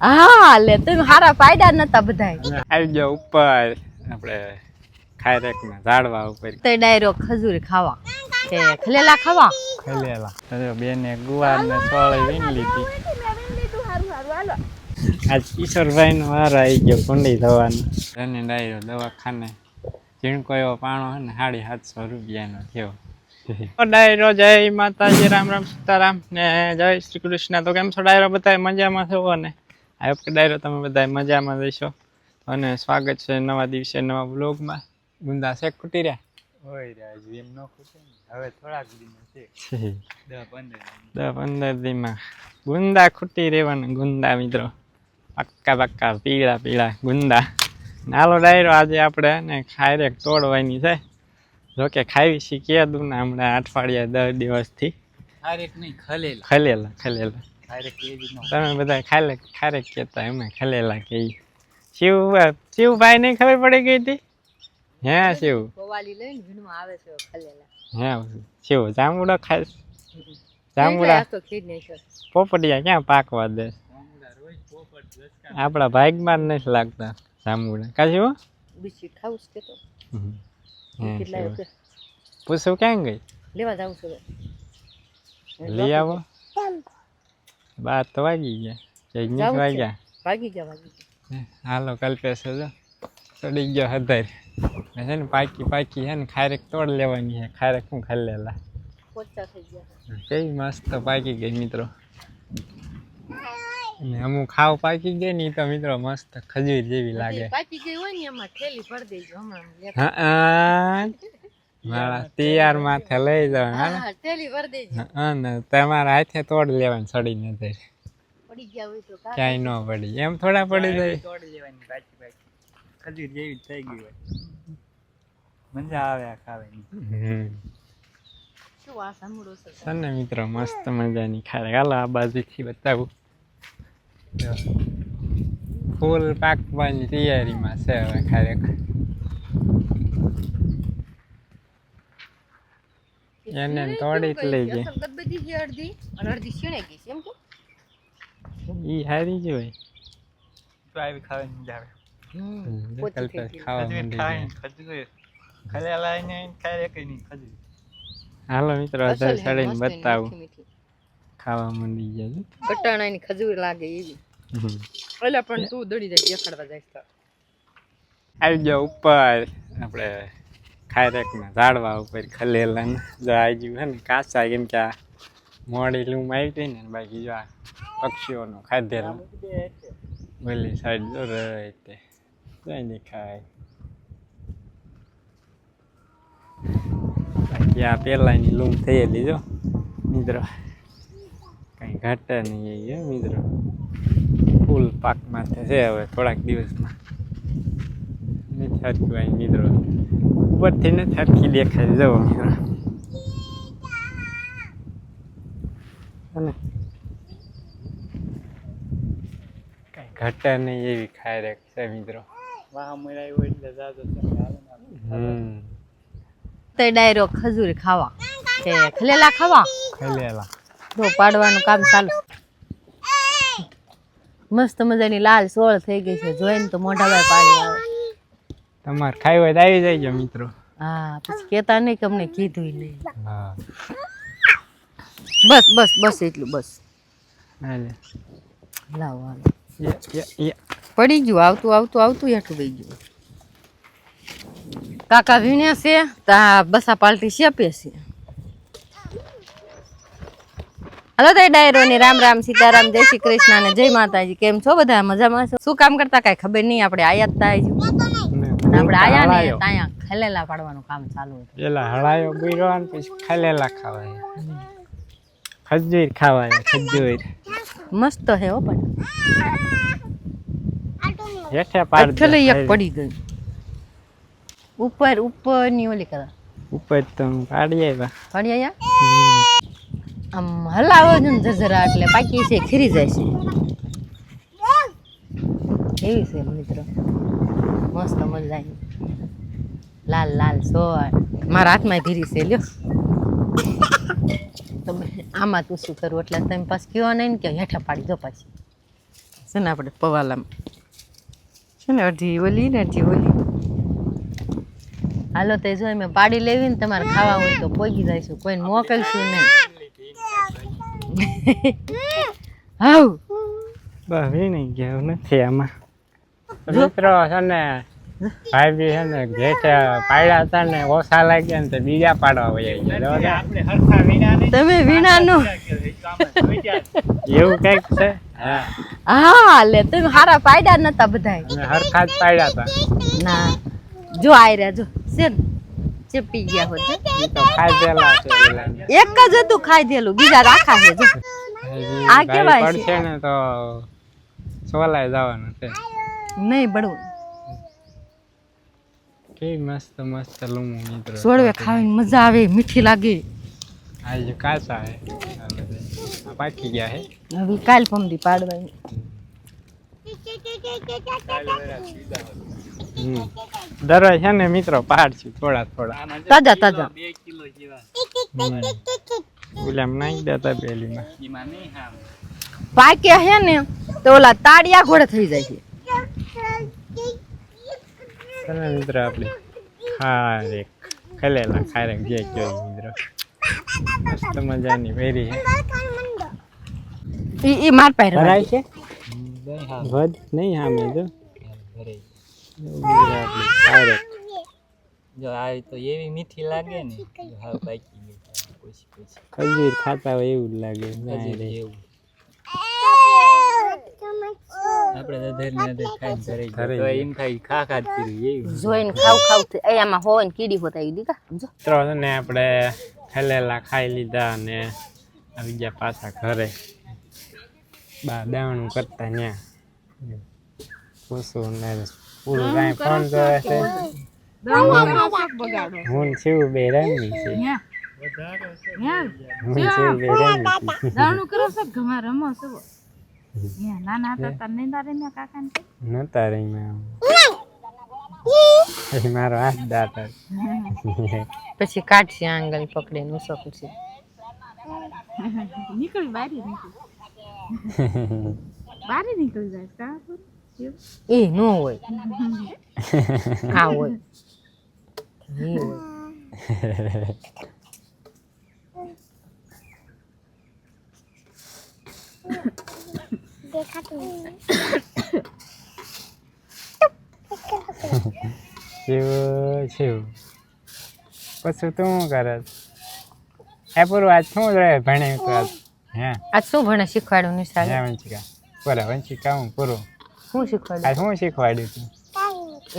હા લે તમે હારા પાયડા નતા બધાય આવી ગયો ઉપર આપણે ખાયરેકના ઝાડવા ઉપર તો ડાયરો ખજૂર ખાવા કે ખલેલા ખાવા ખલેલા તો બેને ગુવાર ને સોળી વીણ લીધી આજ કિશોરભાઈ નો વાર આવી ગયો કુંડી થવાનો એને ડાયરો દવાખાને ઝીણકો એવો પાણો હે ને 750 રૂપિયાનો થયો ડાયરો જય માતાજી રામ રામ સીતારામ ને જય શ્રી કૃષ્ણ તો કેમ છો ડાયરો બધા મજામાં છો ને આ વખતે ડાયરો તમે બધા મજામાં રહેશો અને સ્વાગત છે નવા દિવસે નવા બ્લોગમાં ગુંદા શેક ખૂટી રહ્યા હોય રહ્યા એમ ન ખૂટે હવે થોડાક દીમાં છે 10-15 દીમાં ગુંદા ખૂટી રહેવાના ગુંદા મિત્રો પક્કા પક્કા પીળા પીળા ગુંદા નાલો ડાયરો આજે આપણે ને ખાયરેક તોડવાની છે જોકે ખાવી શીખી દઉં ને હમણાં અઠવાડિયા 10 દિવસથી ખારેક નહીં ખલેલા તમે બધા ખારેક કહેતા અમે ખલેલા કહીએ શિવભાઈ નહીં ખબર પડી ગઈ હતી હે શિવ હે શિવ જાંબુડો ખાય જાંબુડા પોપડિયા ક્યાં પાકવા દે આપણા ભાગમાં નથી લાગતા જાંબુડા કા શિવ પૂછું ક્યાં ગઈ લેવા જાઉં છું લઈ આવો 12 તો વાગી ગયા ભાગી ગયા હાલો કલ્પેશ જો ચડી ગયો હધાર છે ને પાકી છે ને ખારેક તોડ લેવાની છે ખારેક હું ખલેલા કેવી મસ્ત પાકી ગઈ મિત્રો અને અમુક ખાવ પાકી ગઈ ની તો મિત્રો મસ્ત ખજૂર જેવી લાગે પાકી ગઈ હોય ને એમાં થેલી ભરી દેજો હમણાં હા મારા તૈયાર માથે લઈ જાવ હા થેલી ભરી દેજો હા ને તમારા હાથે તોડ લેવાની સડી નથી પડી ગયા હોય તો ક્યાંય ન પડી એમ થોડા પડી જાય તોડી લેવાની બાકી ખજૂર જેવી થઈ ગઈ હોય મજા આવે આ ખાવાની શું આ સાંભળો છે ને મિત્રો મસ્ત મજાની ખારે હાલો આ બાજુથી બતાવું ફૂલ પાકવાની તૈયારીમાં છે હવે ખારેક એને તોડી જ લઈ જાય બધી અડધી અને અડધી છીણે ગઈ છે એમ કે ઈ હારી જ હોય તો આવી ખાવાની મજા આવે કલ્પેશ ખાવા માંડી ગયા. ખજૂર ખલેલા ને ખારેક નહીં ખજૂર હાલો મિત્રો અત્યારે સડીને બતાવું ખાવા માંડી ગયા કટાણાની ખજૂર લાગે એવી ઓલા પણ તું દડી જાય દેખાડવા જાય તો આવી ગયો ઉપર આપણે ખાયરેકના ઝાડવા ઉપર ખલેલા ને જો આવી ગયું છે ને કાચા કેમ કે આ મોડી લૂમ આવી હતી ને બાકી જો આ પક્ષીઓનું ખાધેલું ઓલી સાઈડ જો રહે તે કઈ દેખાય બાકી આ પેલાની લૂમ થયેલી જો મિત્રો કઈ ઘટે નહીં એ મિત્રો ફૂલ પાક માથે છે હવે થોડાક દિવસમાં નથી હરખું આવી મિત્રો ઉપરથી નથી હરખી દેખાય જવો મિત્રો અને કઈ ઘટે નહીં એવી ખાયરેક છે મિત્રો વાહ મળ્યા હોય એટલે જાજો તો ડાયરો ખજૂર ખાવા કે ખલેલા ખાવા ખલેલા તો પાડવાનું કામ ચાલુ મસ્ત મજાની લાલ સોળ થઈ ગઈ છે જોઈને તો મોઢામાં પાણી આવે તમારે ખાઈ હોય તો આવી જાય મિત્રો હા પછી કેતા નહીં કે અમને કીધું નહીં હા બસ બસ બસ એટલું બસ હાલે લાવો હાલો યે પડી ગયું આવતું આવતું આવતું હેઠું ગઈ ગયું કાકા વીણે છે તા બસા પાલટી શેપે છે હલો તો ડાયરો ને રામ રામ સીતારામ જય શ્રી કૃષ્ણ અને જય માતાજી કેમ છો બધા મજામાં છો શું કામ કરતા કઈ ખબર નહીં આપણે આયા જ થાય આપણે આયા ને ત્યાં ખલેલા પાડવાનું કામ ચાલુ હતું પેલા હળાયો બીરો અને પછી ખલેલા ખાવાય ખજૂર ખાવાય ખજૂર મસ્ત હે હો પણ હેઠે પાડ એટલે એક પડી ગઈ ઉપર ઉપર ની ઓલી કરા ઉપર તો પાડી આવ્યા પડી આયા આમ હલાવો જ ને જરા એટલે પાકી છે ખીરી જાય છે એવી છે મિત્રો મસ્ત મજાની લાલ લાલ સોળ મારા હાથમાં ધીરી છે લ્યો તમે આમાં તું શું કરું એટલે તમે પાછું કયો નહીં ને કે હેઠા પાડી દો પાછી છે ને આપણે પવાલામાં છે ને અડધી ઓલી ને અડધી ઓલી. હાલો તે જો મેં પાડી લેવી ને તમારે ખાવા હોય તો પોગી જઈશું, કોઈને મોકલશું નહીં. હાવ બસ વીણી ગયા નથી આમાં. મિત્રો છે ને ભાઈ બી છે ને જે પાડ્યા હતા ને ઓછા લાગ્યા ને તો બીજા પાડવા વયા ગયા. આપણે હરખા વિના નહીં. તમે વીણાનું એવું કઈક છે. હા હા લે તમે હારા પાડ્યા નતા બધાય. અમે હરખા જ પાડ્યા હતા. ના જો આઈ રહ્યા જો છે ને ચેપી ગયા હોત. ઈ તો ખાધેલા છે પેલાને. એક જ હતું ખાઈ દેલું, બીજા રાખા છે જો. હજી આ ભાઈ કેવાય છે? પડશે ને તો સોલાય જવાનું છે. નહીં બળવું કેવી મસ્ત મસ્ત લૂમું મિત્રો. સોળવે ખાવાની મજા આવે, મીઠી લાગે. આજે કાચા હે આ પાકી ગયા હે. હવે કાલ પમદી પાડવાની. દરરોજ છે ને મિત્રો પાડશું થોડા થોડા. તાજા તાજા 2 કિલો જેવા. ઓલામાં નાખી દેતા પેલીમાં. એમાં નહીં હા. પાકે હે ને તો ઓલા તાડિયા ઘોડે થઈ જાય છે. ચાલો મિત્રો આપણે ખારેક ખલેલા ખારેક જે કયો મિત્રો મસ્ત મજાની વેરી હે. ઈ માર પાસે ભરાય છે દહીં હા વધ નહીં સામે જો ભરે. ખારેક જો આ તો એવી મીઠી લાગે ને હાવ પાકી ગઈ પછી પછી ખજૂર ખાતા હોય એવું જ લાગે. હજી એવું આપણે તો ધર ને ધર ખાઈ ઘરે તો એમ થાય ખા ખા જ કર્યું એવું. જોઈને ખાવ ખાવ એ આમાં હોય ને કીડી હોત આવી દીકા સમજો. મિત્રો છે ને આપણે ખલેલા ખાઈ લીધા અને આવી ગયા પાછા ઘરે. બા દાવણું કરતા ન્યા પૂછું ને પૂરું કાંઈ ફોન જોવે છે. હું શિવ બે રંગી છે. હું શિવ બે રંગી છે. દાણું કરો છો ઘમાં રમો છો. નાના હતા તાર નહીં દારે મેં કાકા ને નતા રહી મેં પછી મારો હાથ દાતા પછી કાઢશે આંગળ પકડીને ઉસકશે. નીકળી બારી નીકળી જાય કા એ નો હોય આ હોય એ હોય. શિવ શિવ પછી તું શું કરે હે પૂરું આજ શું રહે ભણ્યું તું આજ હે આજ શું ભણે શીખવાડ્યું નિશાળ? હે વંશિકા પૂરા વંશિકા હું પૂરું શું શીખવાડ્યું? આજ શું શીખવાડ્યું તું?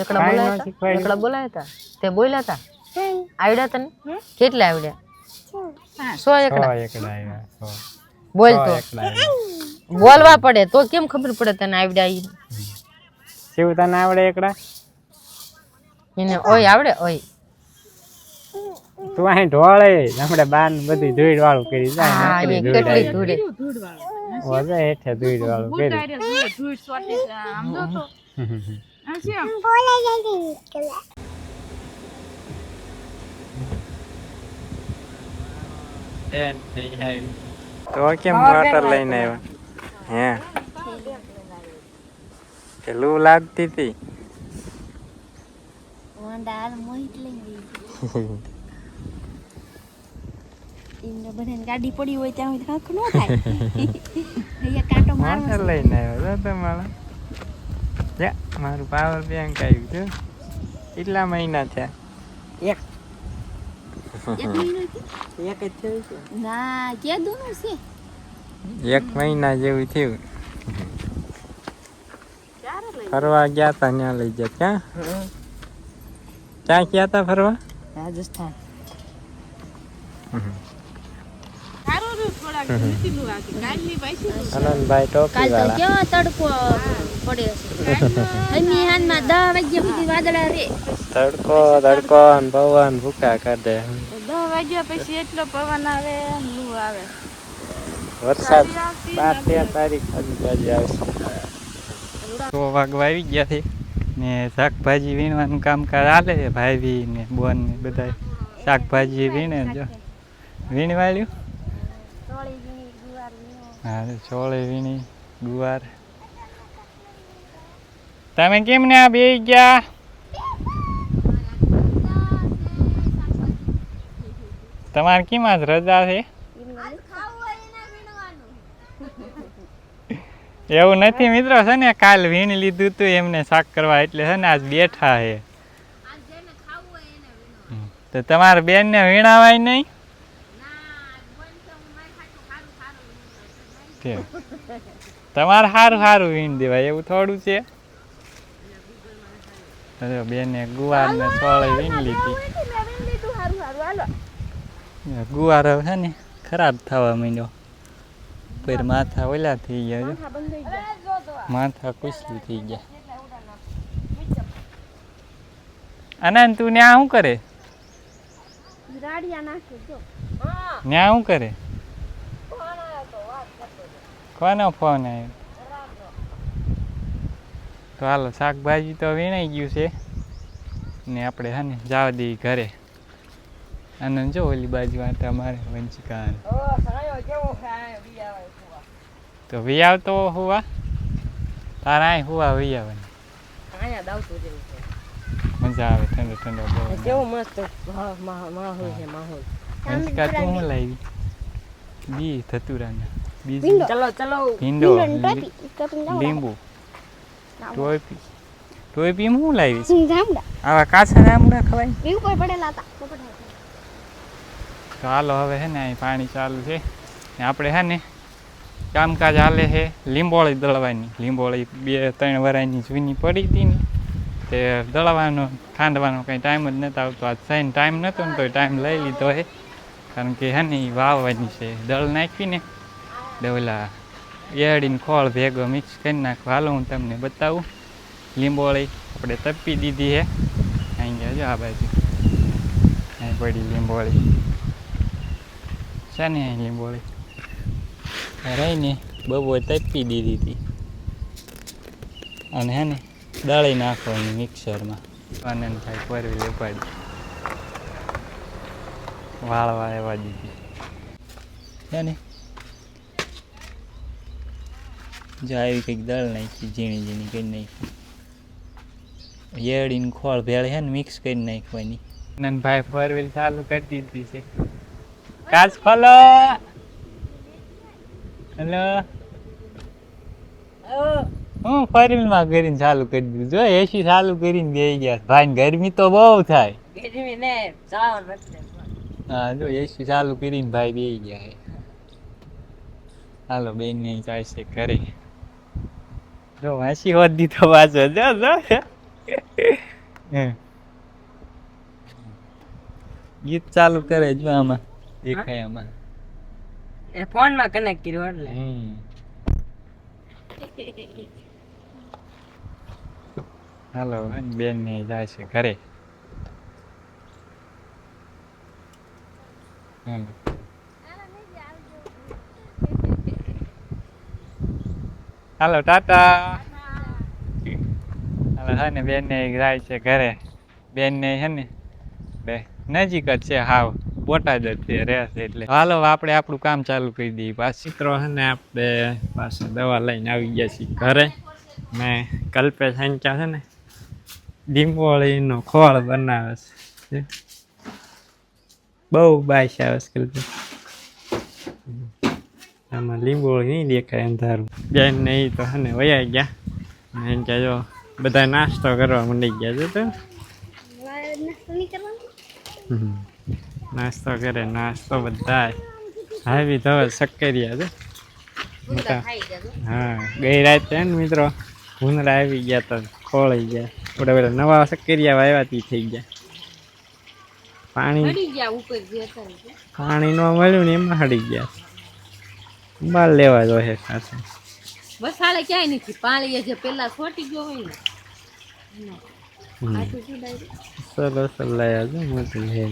એકડા કાંઈ ન બોલાયા હતા? શીખવાડ્યું. એકડા બોલાયા હતા? તે બોલ્યા હતા? આવડ્યા તને? કેટલા આવડ્યા? 100 એકડા. 100 એકડા આવ્યા 100. બોલ 100 તો. એકડા આવ્યા. બોલવા પડે તો કેમ ખબર પડે તને આવડ્યા ઈ? શિવ તને આવડે એકડા? એને ઓય આવડે ઓય. તું અહીં ઢોળે આપણે બાર બધી ધૂળ વાળું કરી જાય હા નાખી એ દે કેટલી ધૂળ ધૂળે. ઓજે હેઠે ધૂળ વાળું કરી ધૂળ સોટી આમ જો તો આ છે આમ. તો કેમ મોટર લઈને આવ્યા હે કે લૂ લાગતી હતી ગાડી પડી હોય ત્યાં હાંક ન થાય. અહીંયા કાંટો મોટર લઈને આવ્યો તો તમારા યા મારું પાવર બેંક આવ્યું છે. કેટલા મહિના થયા? એક જ થયું છે ના કે દોનું છે 1 મહિના જેવું થયું. ફરવા ગયા તા ત્યાં લઈ ગયા. ક્યાં ક્યાં ગયા તા ફરવા? રાજસ્થાન. સારો રહ્યો થોડાક નથી નું વાગે કાલની પૈસી આનંદભાઈ ટોપી વાળા કેવો તડકો પડે છે હમી હાનમાં 10 વાગ્યા સુધી વાદળા રે તડકો તડકો ને પવન ભૂકા કાઢે. 10 વાગ્યા પછી એટલો પવન આવે લૂ આવે. વરસાદ 12-13 તારીખ આજુબાજુ આવશે. 100 વાગવા આવી ગયા છે ને શાકભાજી વીણવાનું કામકાજ હાલે છે. ભાઈ ને બોન ને બધા શાકભાજી વીણે જો વીણવાળ્યું. હા ચોળી વીણી ગુવાર તમે કેમ ને આ બેસી ગયા? તમારે કેમ આજ રજા છે? એવું નથી મિત્રો, છે ને કાલ વીણ લીધું હતું એમને શાક કરવા, એટલે છે ને આજ બેઠા છે. તો તમારા બેન ને વીણાવાય નહીં? તમારે સારું સારું વીણ દેવાય એવું થોડું છે. બેને ગુવાર ને સોળે વીણ લીધી. ગુવાર છે ને ખરાબ થવા માંડ્યો, પછી માથા ઓલા થઈ ગયા, માથા કુસલી થઈ ગયા. આનંદ તું ન્યા શું કરે? ન્યા શું કરે? કોનો ફોન આવ્યો? તો હાલો શાકભાજી તો વીણાઈ ગયું છે ને આપણે હે ને જવા દઈએ ઘરે. આનંદ જો ઓલી બાજુ આટા મારે વંશિકા. તો વી આવતો હુવા તારા અહીં હુવા વી આવે મજા આવે ઠંડો ઠંડો કેવો મસ્ત માહોલ છે. માહોલ વંશિકા તું શું લાવી? બી ધતુરાના બીજું ચલો ચલો ભીંડો લીંબુ ટોપી ટોપી હું લાવી છે? આવા કાચા જામડા ખવાય? તો હાલો હવે છે ને અહીં પાણી ચાલુ છે ને આપણે છે ને કામકાજ હાલે છે. લીંબોળી દળવાની, લીંબોળી 2-3 વરાની જૂની પડી હતી ને તે દળવાનો ખાંડવાનો કંઈ ટાઈમ જ નહોતો આવતો. આજ સાઈન ટાઈમ નહોતો ને તો ટાઈમ લઈ લીધો છે, કારણ કે છે ને એ વાવવાની છે. દળ નાખીને ઓલા એડીને ખોળ ભેગો મિક્સ કરી નાખો. હાલો હું તમને બતાવું. લીંબોળી આપણે તપી દીધી છે. અહીં ગયા જો આ બાજુ અહીં પડી લીંબોળી છે ને. અહીં લીંબોળી રહીને બબો તપી દીધી હતી અને હે ને દળી નાખવાની મિક્સરમાં. આનંદભાઈ પરવી લેપાડી વાળવા એવા દીધી છે ને. જો આવી કંઈક દળ નાખી, ઝીણી ઝીણી કરી નાખી. એડીને ખોળ ભેળ છે ને મિક્સ કરી નાખવાની. આનંદભાઈ ફોર વ્હીલ ચાલુ કરી દીધી છે. કાચ ખોલો. હેલો હું ફોર વ્હીલમાં કરીને ચાલુ કરી દીધું. જો એસી ચાલુ કરીને બેસી ગયા. ભાઈ ગરમી તો બહુ થાય. હા જો એસી ચાલુ કરીને ભાઈ બેસી ગયા. હાલો બેન ને ચાલશે ઘરે. જો વાંસી વધી તો પાછો જો ગીત ચાલુ કરે જો આમાં દેખાય આમાં એ ફોન માં કનેક્ટ કર્યો એટલે હાલો બેન ને જાય છે ઘરે. હાલો ટાટા. હાલો હે ને બેન ને જાય છે ઘરે. બેન ને હે ને બે નજીક જ છે, હાવ બોટાદ જ છે રહેશે. એટલે હાલો આપણે આપણું કામ ચાલુ કરી દઈએ. પાછી મિત્રો છે ને આપણે પાછા દવા લઈને આવી ગયા છીએ ઘરે. મેં કલ્પેશ હાંચ્યા છે ને લીંબોળીનો ખોળ બનાવે છે. બહુ બાઈશ આવે છે કલ્પેશ. આમાં લીંબોળી નહીં દેખાય અંધારું. બેન ને એ તો હે ને વયા ગયા. એમ કે જો બધા નાસ્તો કરવા માંડી ગયા છે. તો નાસ્તો કરે, નાસ્તો બધા આવી તો શક્કરિયા છે મોટા. હા ગઈ રાતે ને મિત્રો ભૂંદડા આવી ગયા તો ખોળાઈ ગયા. આપણે પેલા નવા શક્કરિયા વાવ્યા તી થઈ ગયા. પાણી ન મળ્યું ને એમાં હડી ગયા. બાર લેવા જોઈએ ખાસ. બસ હાલે ક્યાંય નથી. પાણી જે પેલા છોટી ગયો હોય ને સરસ લાયા છે મોટી હે.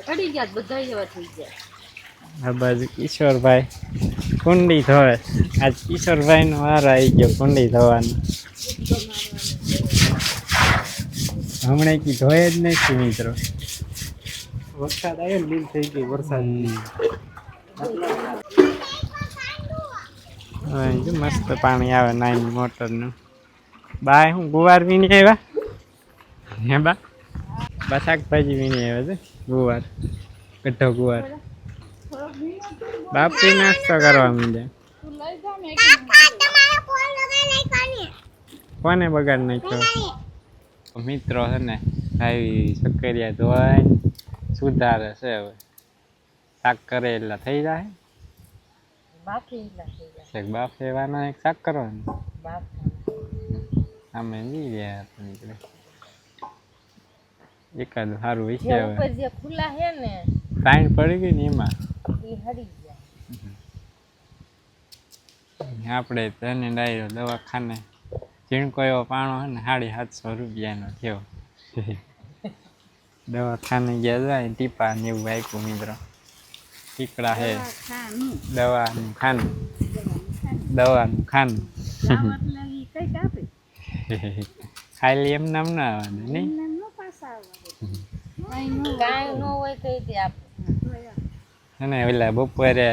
પડી ગયા બધા એવા થઈ ગયા. આ બાજુ કિશોરભાઈ કુંડી ધોવે. આજ કિશોરભાઈ નો વાર આવી ગયો કુંડી ધોવાનો. હમણાં કી ધોય જ નથી મિત્રો. વરસાદ આવ્યો ને લીલ થઈ ગઈ વરસાદ. હવે જો મસ્ત પાણી આવે નાની મોટરનું. બાય હું ગુવાર વીણી આવ્યા હે બા શાકભાજી વીણી આવ્યા છે ગુવાર કઢો ગુવાર બાપી નાસ્તો કરવા માંડ્યા. કોને બગાડ નાખ્યો મિત્રો છે ને આવી સક્કરિયા ધોવાય સુધારે છે. હવે શાક કરે એટલે થઈ જાય બાફેવાના એક શાક કરવાનું અમે નહીં રહ્યા નીકળે એકાદ સારું હોય છે. હવે જે ખુલ્લા હે ને પાણી પડી ગઈ ને એમાં એ હરી ગયા. આપણે તને ડાયરો દવાખાને ઝીણકો એવો પાણો છે ને 750 રૂપિયાનો થયો. દવાખાને ગયા જાય ટીપા ને એવું આપ્યું મિત્રો. ટીકડા હે દવાનું ખાનું ખાલી એમ નામ ના આવવાનું નહીં. કાંઈ ન હોય તો એ અને ઓલા બપોરે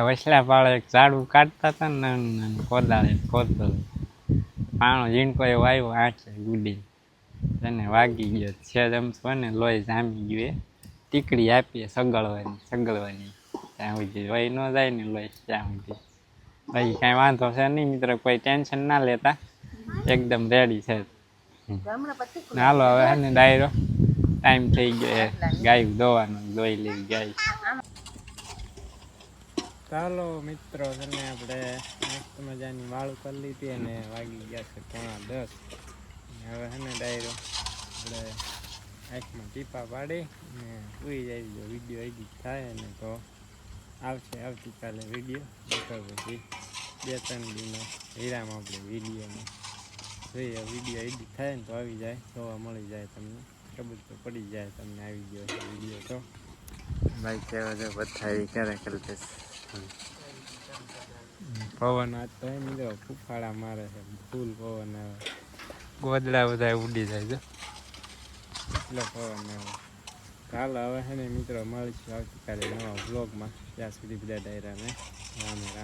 વસલા પાડે એક ઝાડું કાઢતા હતા ને કોદાળે ખોદતો પાણો ઝીણકો એવો આવ્યો આંચે ગુડી એને વાગી ગયો છે જમશો ને લોહી જામી ગયું. એ ટીકડી આપીએ સગળવાની ત્યાં સુધી વહી ન જાય ને લોહી ત્યાં સુધી. બાકી કાંઈ વાંધો છે નહીં મિત્રો, કોઈ ટેન્શન ના લેતા, એકદમ રેડી છે. હાલો હવે હે ને ડાયરો ટાઈમ થઈ ગયો ગાયું દોવાનો, દોઈ લેવી ગાય. ચાલો મિત્રો છે ને આપણે મસ્ત મજાની વાળું કરી લીધી અને વાગી ગયા છે 9:30. હવે છે ને ડાયરો આપણે આંખમાં ટીપા પાડી ને સુઈ જાય. જો વિડીયો એડિટ થાય ને તો આવશે આવતીકાલે વિડીયો. પછી 2-3 દિનો હીરામાં આપણે વિડીયોમાં જોઈએ. વિડીયો એડિટ થાય ને તો આવી જાય, જોવા મળી જાય તમને, ખબર તો પડી જાય તમને આવી ગયો છે વિડીયો. તો ભાઈ કહેવા જો બધા ક્યારે કરતે પવન આજ તો મિત્રો ફૂફાડા મારે છે, ફૂલ પવન આવે, ગોદડા બધા ઉડી જાય છે એટલો પવન આવે. ચાલો હવે છે ને મિત્રો મળીશું આવતીકાલે નવા બ્લોગમાં. ત્યાં સુધી બધા ડાયરાને રામ રામ.